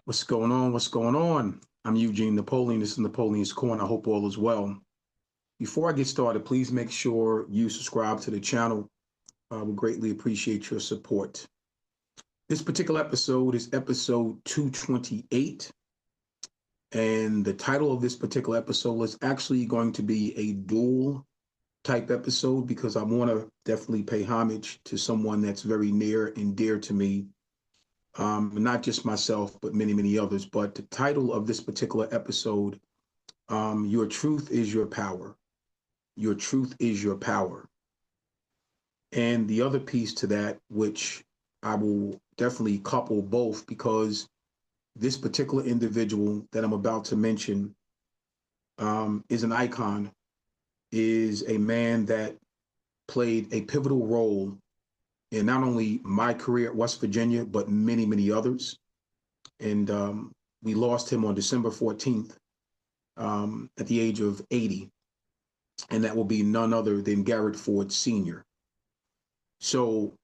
What's going on? What's going on? I'm Eugene Napoleon. This is Napoleon's Corner. I hope all is well. Before I get started, please make sure you subscribe to the channel. We greatly appreciate your support. This particular episode is episode 228. And the title of this particular episode is actually going to be a dual type episode because I want to definitely pay homage to someone that's very near and dear to me. Not just myself, but many, many others. But the title of this particular episode, Your Truth is Your Power. Your truth is your power. And the other piece to that, which I will definitely couple both because this particular individual that I'm about to mention is an icon, is a man that played a pivotal role in not only my career at West Virginia, but many, many others. And we lost him on December 14th at the age of 80. And that will be none other than Garrett Ford Sr. So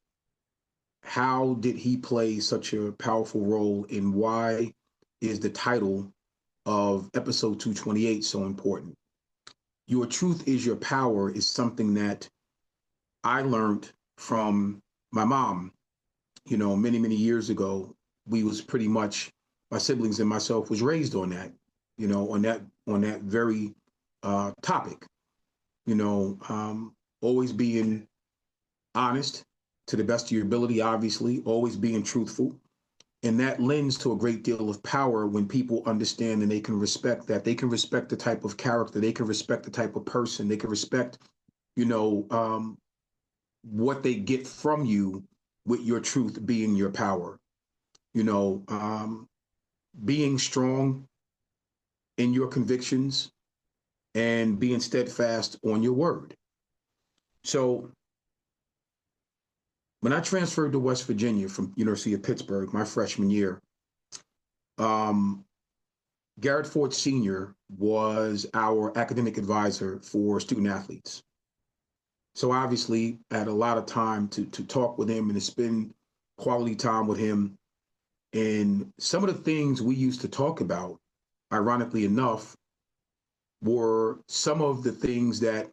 how did he play such a powerful role, and why is the title of episode 228 so important? Your truth is your power is something that I learned from my mom, many, many years ago. We was pretty much, my siblings and myself was raised on that, on that very topic, always being honest to the best of your ability, obviously, always being truthful. And that lends to a great deal of power when people understand and they can respect that. They can respect the type of character, they can respect the type of person, they can respect, what they get from you with your truth being your power. You know, being strong in your convictions and being steadfast on your word. So when I transferred to West Virginia from University of Pittsburgh, my freshman year, Garrett Ford Sr. was our academic advisor for student athletes. So obviously I had a lot of time to talk with him and to spend quality time with him. And some of the things we used to talk about, ironically enough, were some of the things that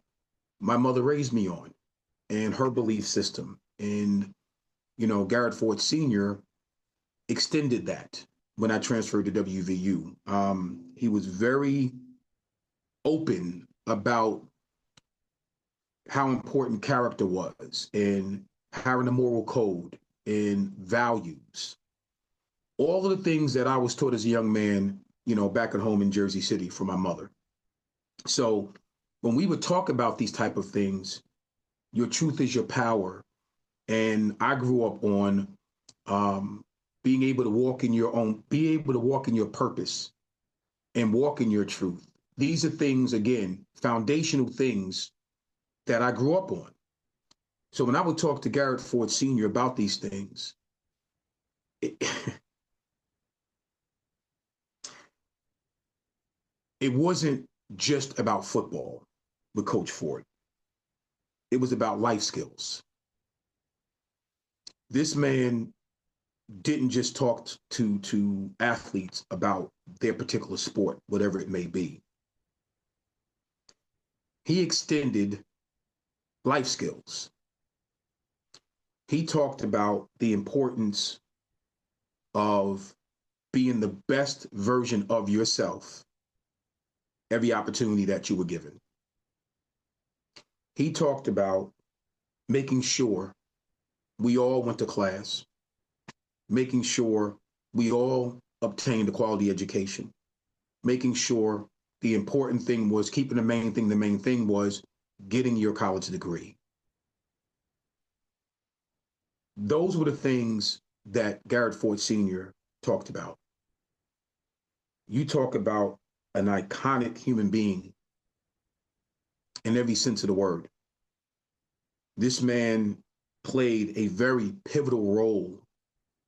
my mother raised me on and her belief system. And, Garrett Ford Sr. extended that when I transferred to WVU. He was very open about how important character was and having a moral code and values. All of the things that I was taught as a young man, back at home in Jersey City from my mother. So when we would talk about these type of things, your truth is your power. And I grew up on being able to walk in your own, be able to walk in your purpose and walk in your truth. These are things, again, foundational things that I grew up on. So when I would talk to Garrett Ford Sr. about these things, it, it wasn't just about football with Coach Ford. It was about life skills. This man didn't just talk to athletes about their particular sport, whatever it may be. He extended life skills. He talked about the importance of being the best version of yourself every opportunity that you were given. He talked about making sure we all went to class, making sure we all obtained a quality education, making sure the important thing was keeping the main thing was getting your college degree. Those were the things that Garrett Ford Sr. talked about. You talk about an iconic human being in every sense of the word. This man played a very pivotal role,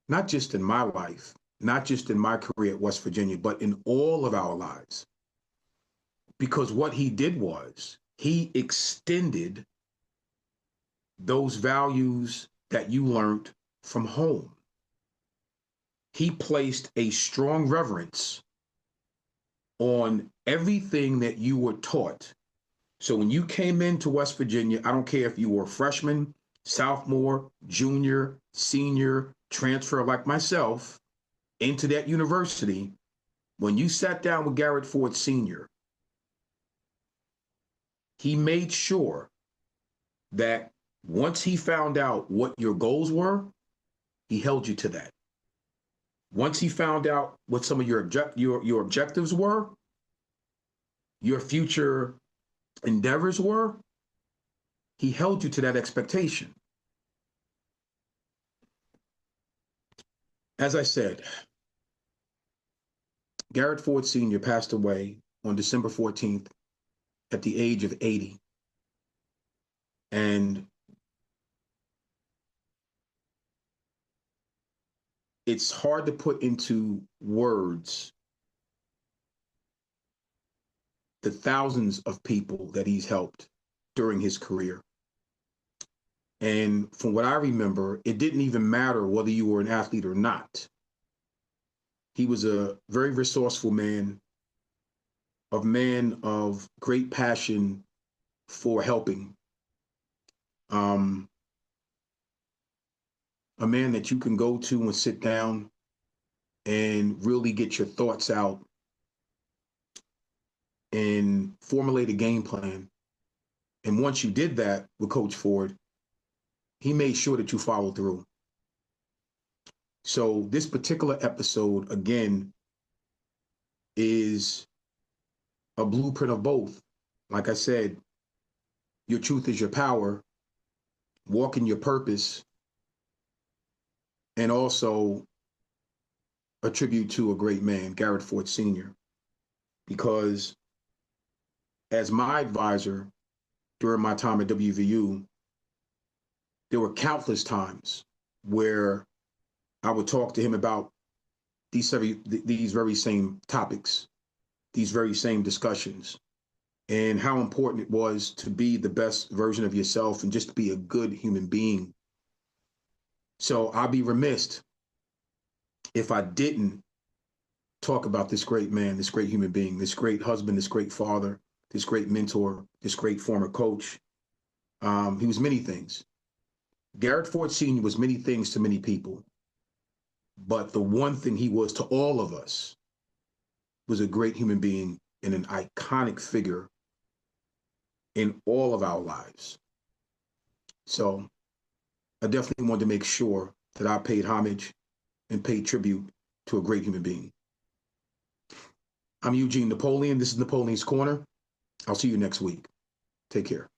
not just in my life, not just in my career at West Virginia, but in all of our lives. Because what he did was he extended those values that you learned from home. he placed a strong reverence on everything that you were taught. So when you came into West Virginia, I don't care if you were a freshman, sophomore, junior, senior, transfer like myself into that university, when you sat down with Garrett Ford Sr., he made sure that once he found out what your goals were, he held you to that. Once he found out what some of your objectives were, your future endeavors were, he held you to that expectation. As I said, Garrett Ford Sr. passed away on December 14th at the age of 80. And it's hard to put into words the thousands of people that he's helped during his career. And from what I remember, it didn't even matter whether you were an athlete or not. He was a very resourceful man of great passion for helping. A man that you can go to and sit down and really get your thoughts out and formulate a game plan. And once you did that with Coach Ford, he made sure that you followed through. So this particular episode, again, is a blueprint of both. Like I said, your truth is your power, walk in your purpose, and also a tribute to a great man, Garrett Ford Sr., because as my advisor during my time at WVU, there were countless times where I would talk to him about these very same topics, these very same discussions, and how important it was to be the best version of yourself and just to be a good human being. So I'll be remiss if I didn't talk about this great man, this great human being, this great husband, this great father, this great mentor, this great former coach. He was many things. Garrett Ford Sr. was many things to many people, but the one thing he was to all of us was a great human being and an iconic figure in all of our lives. So I definitely wanted to make sure that I paid homage and paid tribute to a great human being. I'm Eugene Napoleon. This is Napoleon's Corner. I'll see you next week. Take care.